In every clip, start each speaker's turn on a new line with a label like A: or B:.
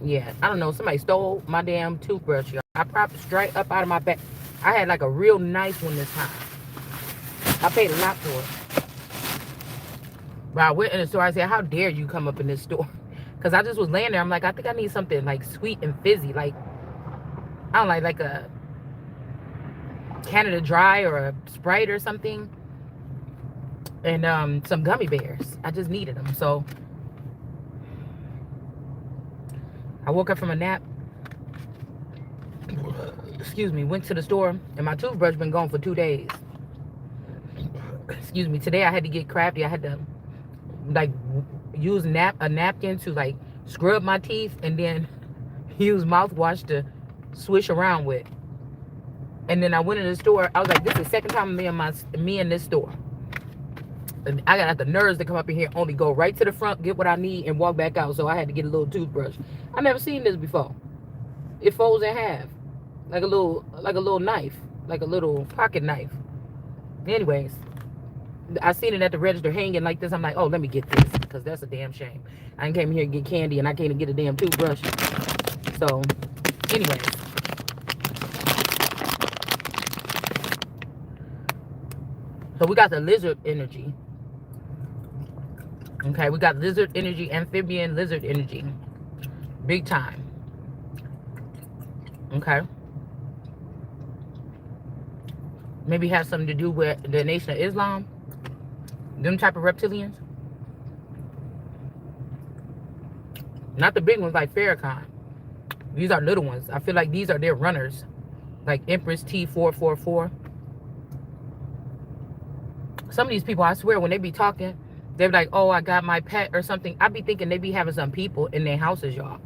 A: Yeah, I don't know. Somebody stole my damn toothbrush, y'all. I propped it straight up out of my back. I had like a real nice one this time. I paid a lot for it. But I went in the store. I said, how dare you come up in this store? Because I just was laying there. I'm like, I think I need something like sweet and fizzy. Like, I don't like a Canada Dry or a Sprite or something. And some gummy bears. I just needed them. So I woke up from a nap. Excuse me. Went to the store. And my toothbrush been gone for 2 days. Excuse me. Today I had to get crafty. I had to like use a napkin to like scrub my teeth and then use mouthwash to swish around with. And then I went in the store. I was like, this is the second time me in this store. And I got the nerves to come up in here, only go right to the front, get what I need, and walk back out. So I had to get a little toothbrush. I never seen this before. It folds in half, like a little knife, like a little pocket knife. Anyways, I seen it at the register hanging like this. I'm like, oh, let me get this, because that's a damn shame. I came here to get candy, and I can't get a damn toothbrush. So, anyways. So we got the lizard energy. Okay, we got lizard energy, amphibian lizard energy. Big time. Okay. Maybe have something to do with the Nation of Islam. Them type of reptilians. Not the big ones like Farrakhan. These are little ones. I feel like these are their runners. Like Empress T444. Some of these people, I swear, when they be talking, they be like, oh, I got my pet or something. I be thinking they be having some people in their houses, y'all.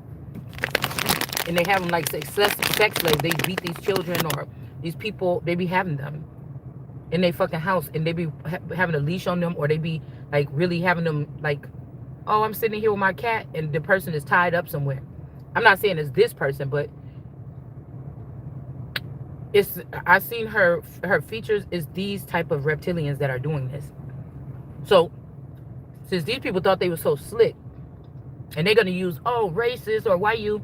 A: And they have them like sex slaves. They beat these children, or these people, they be having them in their fucking house. And they be having a leash on them, or they be like really having them like, oh, I'm sitting here with my cat and the person is tied up somewhere. I'm not saying it's this person, but I seen her features is these type of reptilians that are doing this. So since these people thought they were so slick, and they're gonna use, oh, racist or why you,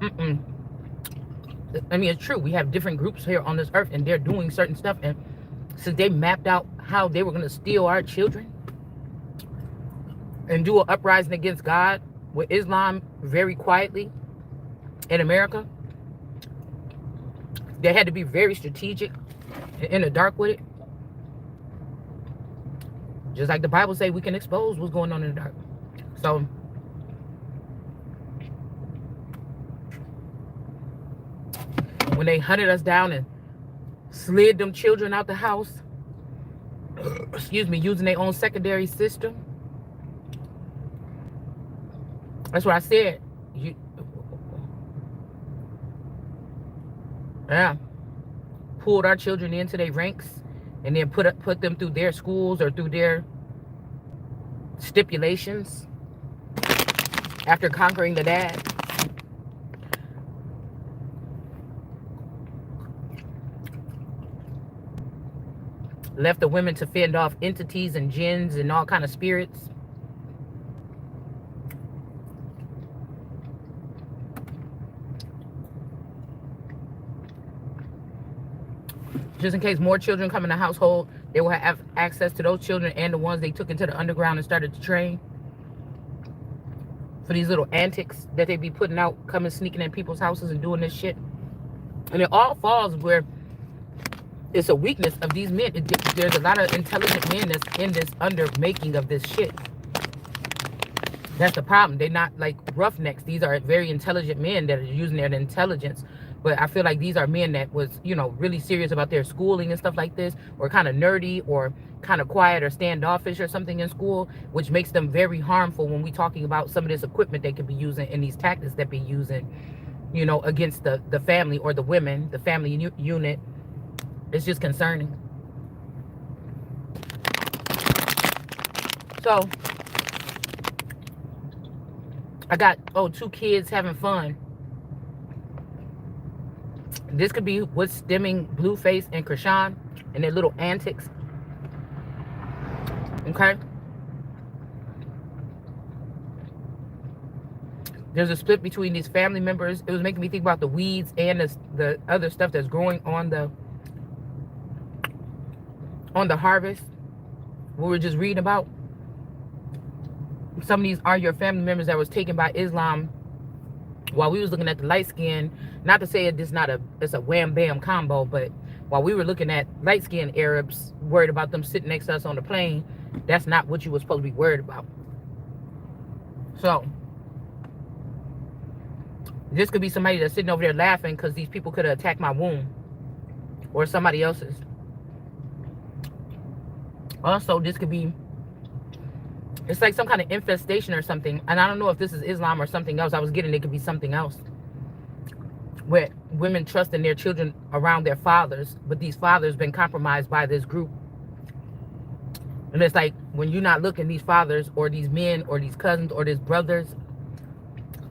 A: I mean, it's true. We have different groups here on this earth, and they're doing certain stuff. And since they mapped out how they were gonna steal our children and do an uprising against God with Islam very quietly in America, they had to be very strategic and in the dark with it. Just like the Bible say, we can expose what's going on in the dark. So when they hunted us down and slid them children out the house, excuse me, using their own secondary system, that's what I said. Yeah, pulled our children into their ranks and then put them through their schools or through their stipulations after conquering the dad. Left the women to fend off entities and jinns and all kind of spirits. Just in case more children come in the household, they will have access to those children and the ones they took into the underground and started to train for these little antics that they be putting out, coming sneaking in people's houses and doing this shit. And it all falls where it's a weakness of these men. There's a lot of intelligent men that's in this undermaking of this shit. That's the problem. They're not like roughnecks. These are very intelligent men that are using their intelligence. But I feel like these are men that was, you know, really serious about their schooling and stuff like this, or kind of nerdy or kind of quiet or standoffish or something in school, which makes them very harmful when we talking about some of this equipment they could be using and these tactics that be using, you know, against the family or the women, the family unit. It's just concerning. So I got, 2 kids having fun. This could be what's stemming Blueface and Krishan and their little antics. Okay? There's a split between these family members. It was making me think about the weeds and the other stuff that's growing on the harvest. We were just reading about. Some of these are your family members that was taken by Islam while we was looking at the light skin. Not to say it's a wham bam combo, but while we were looking at light skinned Arabs, worried about them sitting next to us on the plane, that's not what you were supposed to be worried about. So this could be somebody that's sitting over there laughing because these people could have attacked my womb or somebody else's. Also, this could be, it's like some kind of infestation or something. And I don't know if this is Islam or something else. I was getting it could be something else. Where women trusting their children around their fathers, but these fathers been compromised by this group. And it's like when you're not looking, these fathers or these men or these cousins or these brothers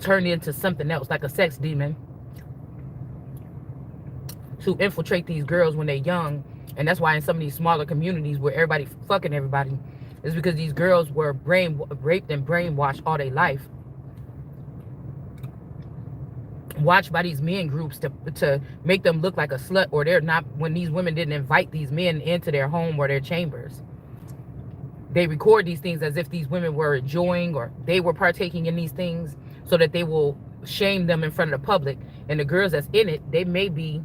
A: turn into something else, like a sex demon, to infiltrate these girls when they're young. And that's why in some of these smaller communities where everybody fucking everybody, is because these girls were raped and brainwashed all their life. Watched by these men groups to make them look like a slut, or they're not, when these women didn't invite these men into their home or their chambers. They record these things as if these women were enjoying or they were partaking in these things so that they will shame them in front of the public. And the girls that's in it, they may be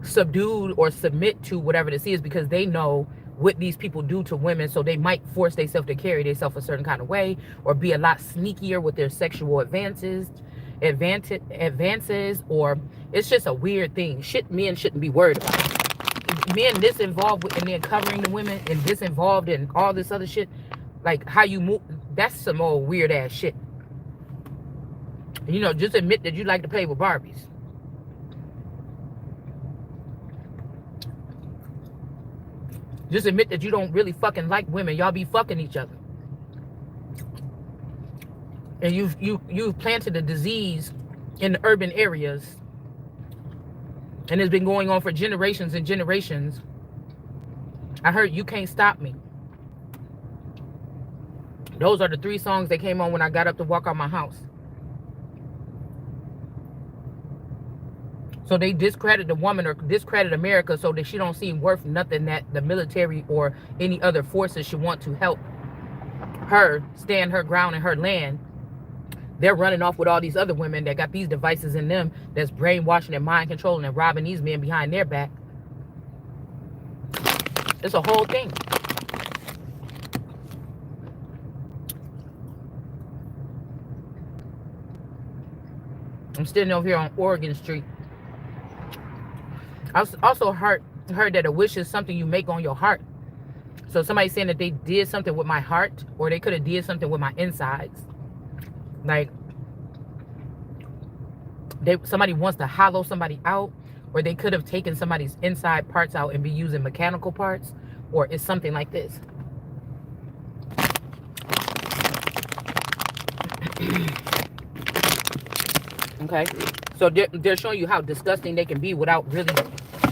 A: subdued or submit to whatever this is because they know what these people do to women, so they might force themselves to carry themselves a certain kind of way or be a lot sneakier with their sexual advances, or it's just a weird thing. Shit men shouldn't be worried about. Men this involved with, and then covering the women, and this involved in all this other shit, like how you move, that's some old weird ass shit. You know, just admit that you like to play with Barbies. Just admit that you don't really fucking like women. Y'all be fucking each other. And you've planted a disease in the urban areas. And it's been going on for generations and generations. I heard You Can't Stop Me. Those are the 3 songs that came on when I got up to walk out my house. So they discredit the woman or discredit America so that she don't seem worth nothing that the military or any other forces should want to help her stand her ground in her land. They're running off with all these other women that got these devices in them that's brainwashing and mind controlling and robbing these men behind their back. It's a whole thing. I'm standing over here on Oregon Street. I also heard that a wish is something you make on your heart. So somebody's saying that they did something with my heart, or they could have did something with my insides. Like somebody wants to hollow somebody out, or they could have taken somebody's inside parts out and be using mechanical parts, or it's something like this. Okay, so they're showing you how disgusting they can be without really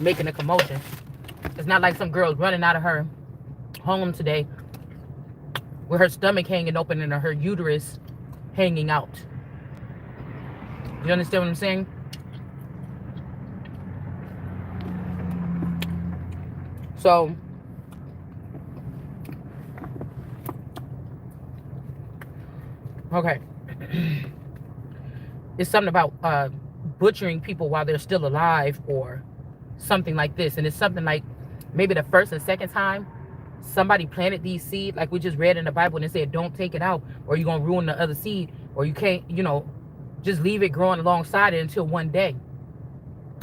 A: making a commotion. It's not like some girl's running out of her home today with her stomach hanging open and her uterus hanging out. You understand what I'm saying? So okay. It's something about butchering people while they're still alive or something like this. And it's something like maybe the first and second time somebody planted these seeds, like we just read in the Bible, and it said don't take it out or you're going to ruin the other seed, or you can't, you know, just leave it growing alongside it until one day.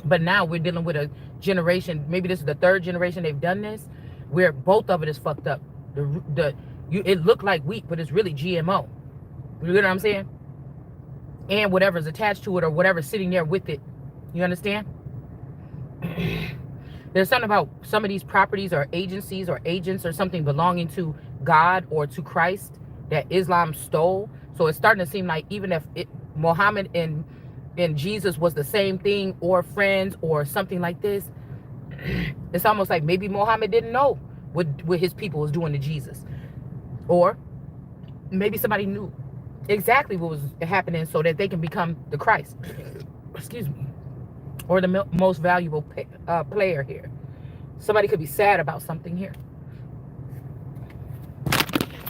A: But now we're dealing with a generation, maybe this is the 3rd generation they've done this, where both of it is fucked up. It looked like wheat, but it's really GMO. You know what I'm saying? And whatever's attached to it or whatever's sitting there with it. You understand? There's something about some of these properties or agencies or agents or something belonging to God or to Christ that Islam stole. So it's starting to seem like even if Muhammad and Jesus was the same thing or friends or something like this, it's almost like maybe Muhammad didn't know what his people was doing to Jesus. Or maybe somebody knew. exactly what was happening so that they can become the Christ. Excuse me. Or the most valuable player here. Somebody could be sad about something here.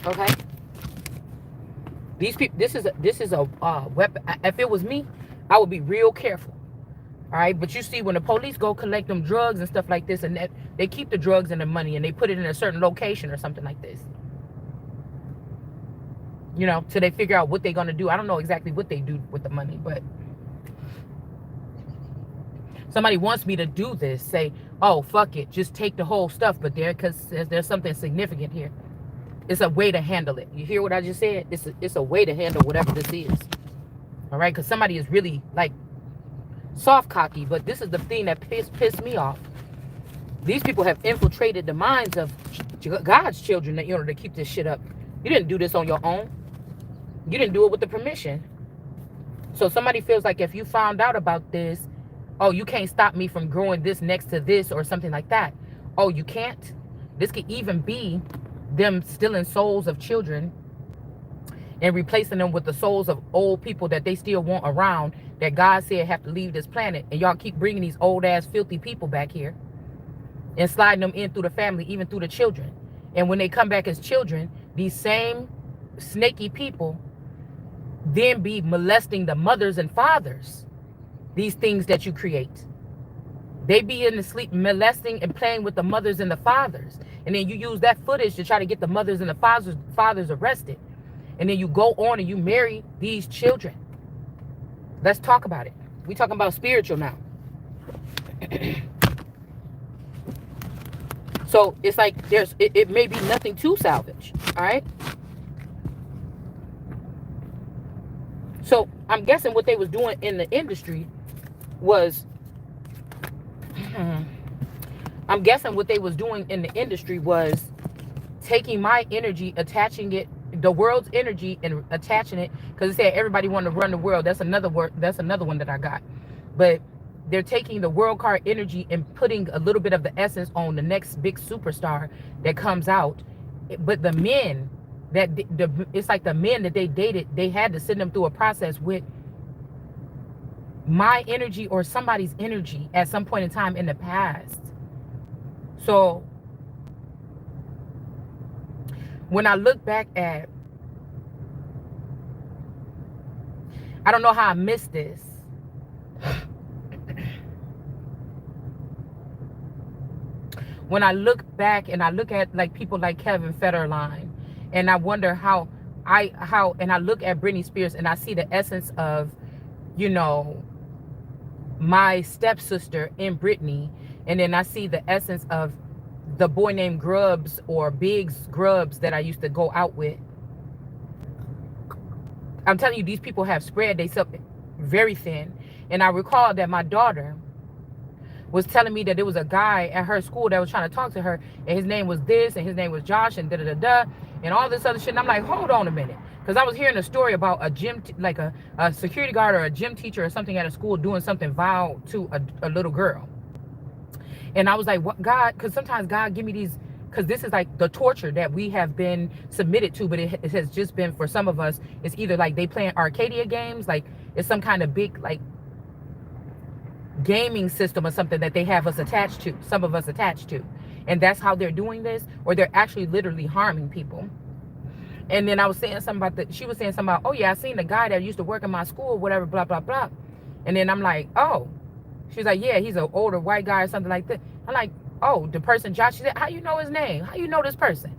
A: Okay. These people. This is a weapon. If it was me, I would be real careful. All right. But you see, when the police go collect them drugs and stuff like this, and that they keep the drugs and the money, and they put it in a certain location or something like this. You know, till they figure out what they're gonna do. I don't know exactly what they do with the money, but somebody wants me to do this. Say, oh, fuck it, just take the whole stuff. But because there's something significant here. It's a way to handle it. You hear what I just said? It's a way to handle whatever this is. All right, because somebody is really like soft cocky, but this is the thing that pissed me off. These people have infiltrated the minds of God's children in order to keep this shit up. You didn't do this on your own. You didn't do it with the permission. So somebody feels like if you found out about this, oh, you can't stop me from growing this next to this or something like that. Oh, you can't? This could even be them stealing souls of children and replacing them with the souls of old people that they still want around, that God said have to leave this planet. And y'all keep bringing these old ass filthy people back here and sliding them in through the family, even through the children. And when they come back as children, these same snaky people then be molesting the mothers and fathers. These things that you create, they be in the sleep molesting and playing with the mothers and the fathers. And then you use that footage to try to get the mothers and the fathers arrested. And then you go on and you marry these children. Let's talk about it. We talking about spiritual now. So it's like it may be nothing to salvage. All right. So I'm guessing what they was doing in the industry was taking my energy, attaching it, the world's energy, and attaching it, because it said everybody wanted to run the world. That's another word. That's another one that I got. But they're taking the world card energy and putting a little bit of the essence on the next big superstar that comes out. But the men it's like the men that they dated, they had to send them through a process with my energy or somebody's energy at some point in time in the past. So when I look back at, I don't know how I missed this. When I look back and I look at like people like Kevin Federline, and I wonder how and I look at Britney Spears and I see the essence of, you know, my stepsister in Britney, and then I see the essence of the boy named Grubbs or Biggs Grubbs that I used to go out with. I'm telling you, these people have spread themselves very thin. And I recall that my daughter was telling me that there was a guy at her school that was trying to talk to her, and his name was this, and his name was Josh, and da-da-da-da, and all this other shit. And I'm like, hold on a minute. Because I was hearing a story about a gym, like a security guard or a gym teacher or something at a school doing something vile to a little girl. And I was like, what, God? Because sometimes God give me these, because this is like the torture that we have been submitted to, but it has just been, for some of us, it's either like they playing Arcadia games, like it's some kind of big, like, gaming system or something that they have us attached to, some of us attached to. And that's how they're doing this, or they're actually literally harming people. And then I was saying something about she was saying something about, oh yeah, I seen the guy that used to work in my school, whatever, blah, blah, blah. And then I'm like, oh. She's like, yeah, he's an older white guy or something like that. I'm like, oh, the person, Josh. She said, how you know his name? How you know this person?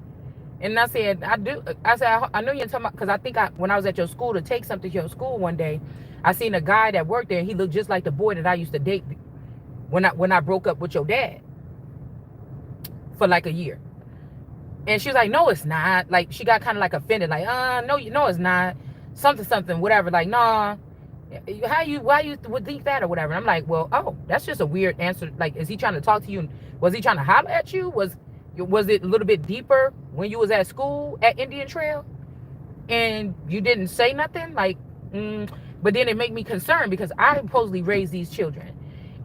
A: And I said, I do. I said, I know you're talking about, because I think when I was at your school to take something to your school one day, I seen a guy that worked there, and he looked just like the boy that I used to date when I broke up with your dad for like a year. And she was like, no, it's not. Like, she got kind of like offended, like, no, it's not. Something, whatever. Like, nah. Why you would think that or whatever? And I'm like, well, oh, that's just a weird answer. Like, is he trying to talk to you? Was he trying to holler at you? Was it a little bit deeper when you was at school at Indian Trail and you didn't say nothing? Like, but then it made me concerned, because I supposedly raised these children,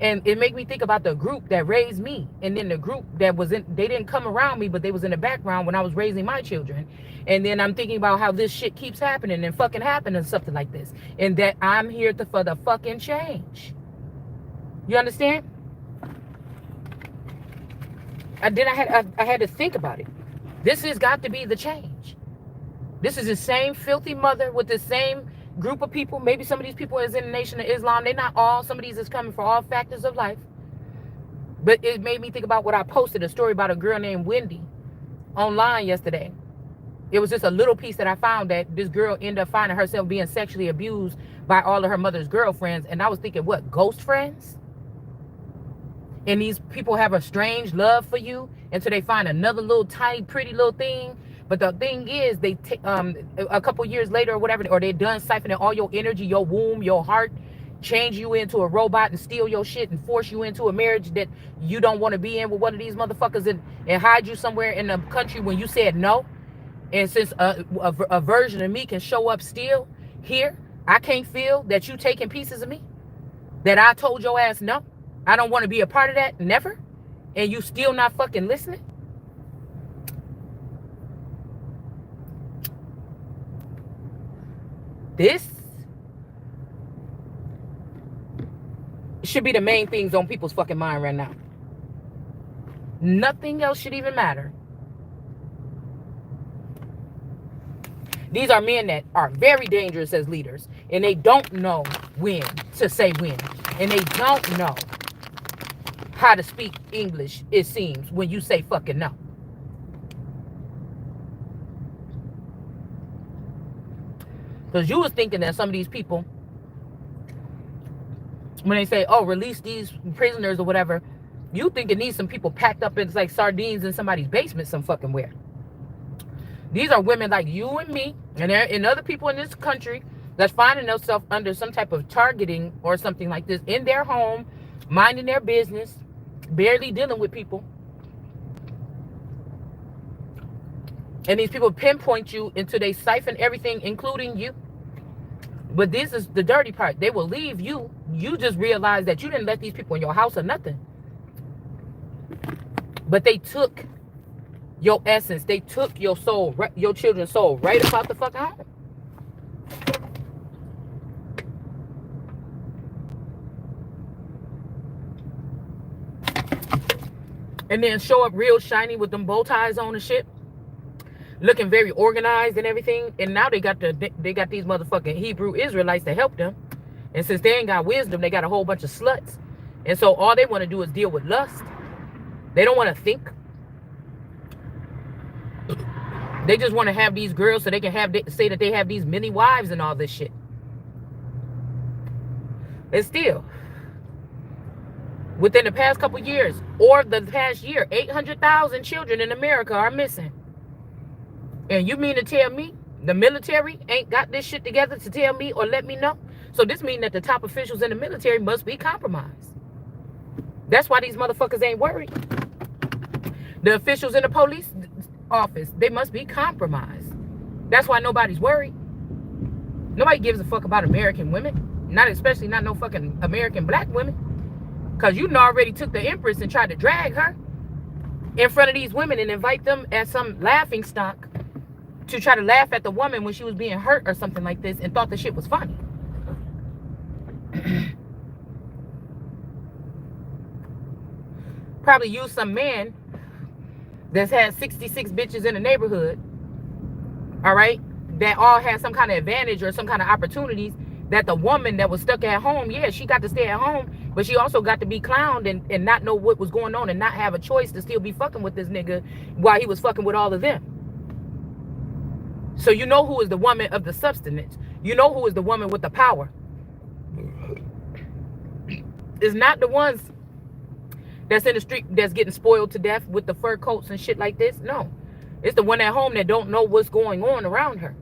A: And it made me think about the group that raised me, and then the group that was in, they didn't come around me, but they was in the background when I was raising my children. And then I'm thinking about how this shit keeps happening and fucking happening, something like this, and that I'm here for the fucking change. You understand? I had to think about it. This has got to be the change. This is the same filthy mother with the same group of people. Maybe some of these people is in the Nation of Islam. They're not all. Some of these is coming for all factors of life. But it made me think about what I posted, a story about a girl named Wendy online yesterday. It was just a little piece that I found that this girl ended up finding herself being sexually abused by all of her mother's girlfriends. And I was thinking, what, ghost friends? And these people have a strange love for you until they find another little tiny pretty little thing. But the thing is, they a couple years later or whatever, or they're done siphoning all your energy, your womb, your heart, change you into a robot and steal your shit and force you into a marriage that you don't want to be in with one of these motherfuckers, and hide you somewhere in the country when you said no. And since a version of me can show up still here, I can't feel that you taking pieces of me, that I told your ass no. I don't want to be a part of that, never. And you still not fucking listening? This should be the main things on people's fucking mind right now. Nothing else should even matter. These are men that are very dangerous as leaders, and they don't know when to say when, and they don't know how to speak English, it seems, when you say fucking no. Because you was thinking that some of these people, when they say, oh, release these prisoners or whatever, you think it needs some people packed up in like sardines in somebody's basement some fucking where. These are women like you and me and other people in this country that's finding themselves under some type of targeting or something like this in their home, minding their business, barely dealing with people. And these people pinpoint you until they siphon everything, including you. But this is the dirty part. They will leave you. You just realize that you didn't let these people in your house or nothing. But they took your essence. They took your soul, your children's soul, right about the fucking home. And then show up real shiny with them bow ties on and shit, looking very organized and everything. And now they got these motherfucking Hebrew Israelites to help them. And since they ain't got wisdom, they got a whole bunch of sluts. And so all they want to do is deal with lust. They don't want to think. They just want to have these girls so they can say that they have these many wives and all this shit. And still, within the past couple years or the past year, 800,000 children in America are missing. And you mean to tell me the military ain't got this shit together to tell me or let me know? So this means that the top officials in the military must be compromised. That's why these motherfuckers ain't worried. The officials in the police office, they must be compromised. That's why nobody's worried. Nobody gives a fuck about American women. Especially not no fucking American black women. Because you already took the Empress and tried to drag her in front of these women and invite them as some laughing stock to try to laugh at the woman when she was being hurt or something like this and thought the shit was funny. Probably use some man that's had 66 bitches in the neighborhood, all right, that all had some kind of advantage or some kind of opportunities that the woman that was stuck at home, yeah, she got to stay at home, but she also got to be clowned and not know what was going on and not have a choice to still be fucking with this nigga while he was fucking with all of them. So you know who is the woman of the substance. You know who is the woman with the power. It's not the ones that's in the street that's getting spoiled to death with the fur coats and shit like this. No. It's the one at home that don't know what's going on around her.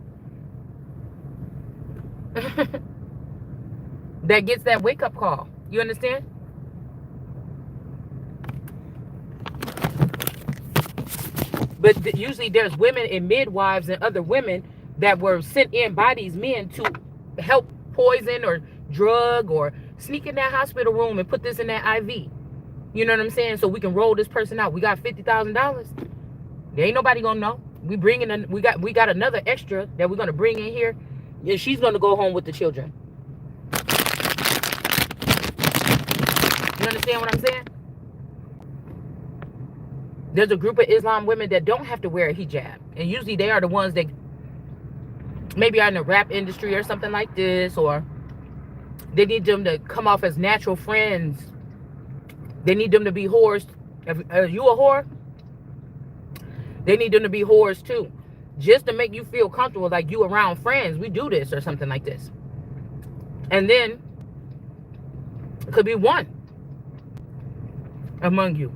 A: That gets that wake-up call. You understand? But usually there's women and midwives and other women that were sent in by these men to help poison or drug or Sneak in that hospital room and put this in that IV. You know what I'm saying? So we can roll this person out. We got $50,000. There ain't nobody gonna know. We got another extra that we're gonna bring in here, and she's gonna go home with the children. You understand what I'm saying? There's a group of Islam women that don't have to wear a hijab, and usually they are the ones that maybe are in the rap industry or something like this, or they need them to come off as natural friends. They need them to be whores. Are you a whore? They need them to be whores too, just to make you feel comfortable, like you around friends. We do this or something like this, and then it could be one among you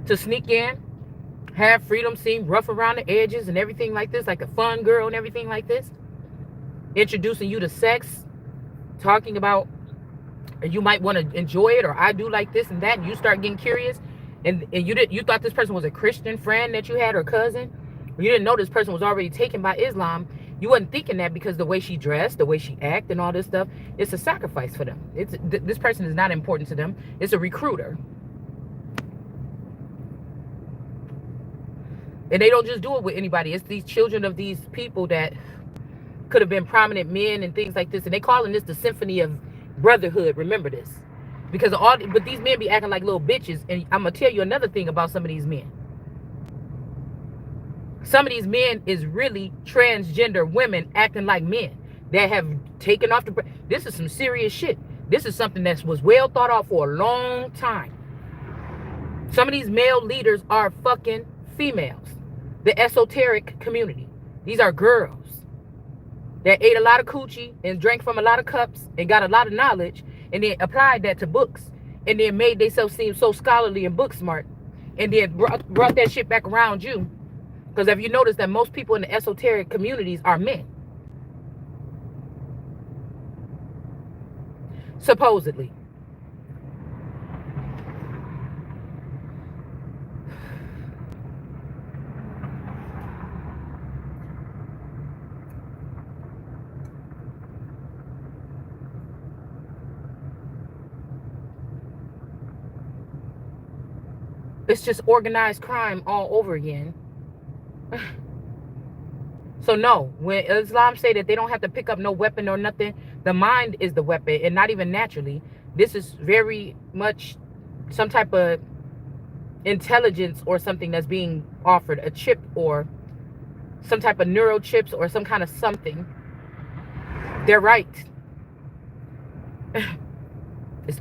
A: to sneak in, have freedom, seem rough around the edges and everything like this, like a fun girl and everything like this, introducing you to sex, talking about, and you might want to enjoy it, or I do like this and that, and you start getting curious, and you thought this person was a Christian friend that you had, or cousin. You didn't know this person was already taken by Islam. You wasn't thinking that because the way she dressed, the way she acted, and all this stuff, it's a sacrifice for them. This person is not important to them. It's a recruiter. And they don't just do it with anybody. It's these children of these people that could have been prominent men and things like this. And they calling this the symphony of brotherhood. Remember this. Because but these men be acting like little bitches. And I'm going to tell you another thing about some of these men. Some of these men is really transgender women acting like men that have taken off the... This is some serious shit. This is something that was well thought out for a long time. Some of these male leaders are fucking females. The esoteric community. These are girls that ate a lot of coochie and drank from a lot of cups and got a lot of knowledge, and then applied that to books, and then made themselves seem so scholarly and book smart, and then brought that shit back around you. Because if you notice that most people in the esoteric communities are men. Supposedly. It's just organized crime all over again. So no, when Islam say that they don't have to pick up no weapon or nothing, the mind is the weapon, and not even naturally. This is very much some type of intelligence or something that's being offered, a chip or some type of neural chips or some kind of something. They're right.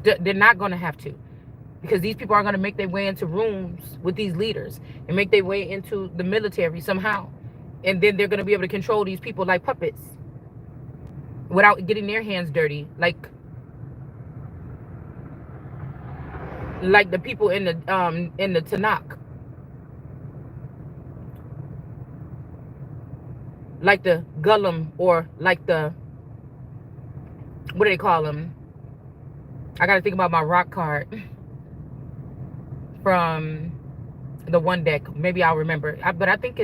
A: They're not going to have to. Because these people are going to make their way into rooms with these leaders and make their way into the military somehow. And then they're going to be able to control these people like puppets without getting their hands dirty. Like the people in the Tanakh. Like the Ghulam, or like the, what do they call them? I got to think about my rock card. From the one deck, maybe I'll remember. But I think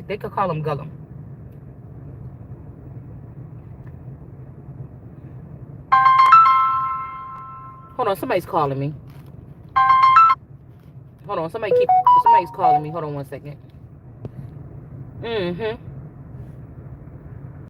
A: they could call them Ghulam. Hold on, somebody's calling me. Hold on, somebody's calling me. Hold on one second.